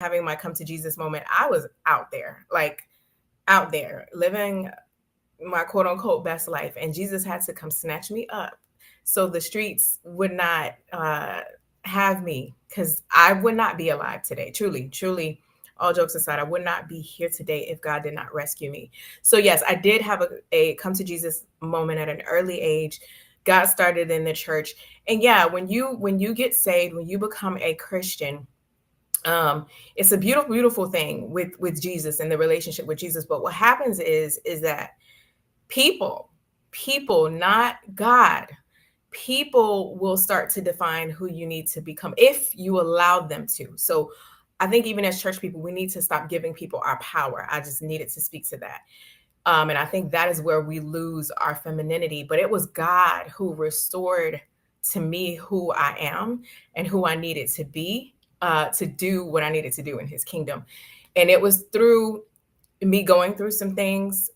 having my come to Jesus moment, I was out there, like out there living my quote unquote best life. And Jesus had to come snatch me up so the streets would not have me, because I would not be alive today. Truly, truly, all jokes aside, I would not be here today if God did not rescue me. So yes, I did have a come to Jesus moment at an early age. God started in the church. And yeah, when you get saved, when you become a Christian, it's a beautiful, beautiful thing with Jesus and the relationship with Jesus. But what happens is that people, people, not God, people will start to define who you need to become if you allow them to. So I think even as church people, we need to stop giving people our power. I just needed to speak to that. And I think that is where we lose our femininity. But it was God who restored to me who I am and who I needed to be, to do what I needed to do in his kingdom. And it was through me going through some things,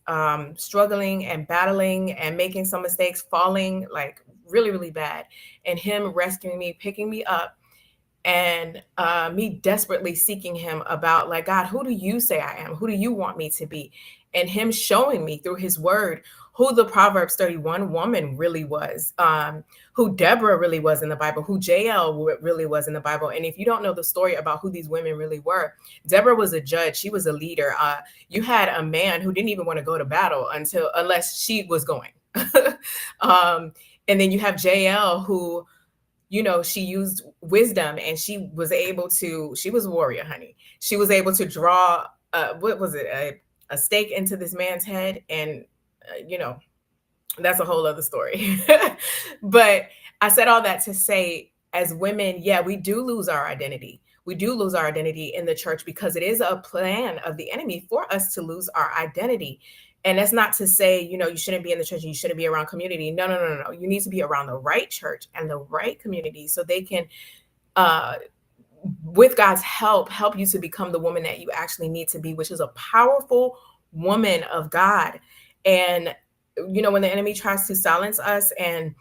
struggling and battling and making some mistakes, falling like really, really bad, and him rescuing me, picking me up, and me desperately seeking him about, like, God, who do you say I am? Who do you want me to be? And him showing me through his word who the Proverbs 31 woman really was, who Deborah really was in the Bible, who JL really was in the Bible. And if you don't know the story about who these women really were, Deborah was a judge. She was a leader. You had a man who didn't even want to go to battle unless she was going. And then you have JL, who, she used wisdom, and she was a warrior, honey. She was able to draw, what was it, a stake into this man's head. And, that's a whole other story. But I said all that to say, as women, yeah, we do lose our identity. We do lose our identity in the church because it is a plan of the enemy for us to lose our identity. And that's not to say, you shouldn't be in the church and you shouldn't be around community. No, no, no, no. You need to be around the right church and the right community so they can, with God's help you to become the woman that you actually need to be, which is a powerful woman of God. And, when the enemy tries to silence us and,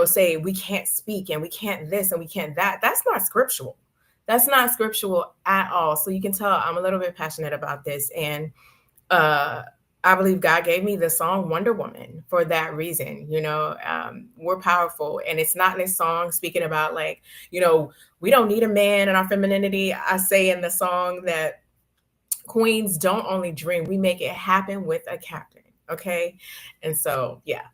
say we can't speak and we can't this and we can't that, that's not scriptural. That's not scriptural at all. So you can tell I'm a little bit passionate about this. And, I believe God gave me the song Wonder Woman for that reason. We're powerful. And it's not this song speaking about, like, we don't need a man in our femininity. I say in the song that queens don't only dream, we make it happen with a captain. Okay. And so, yeah,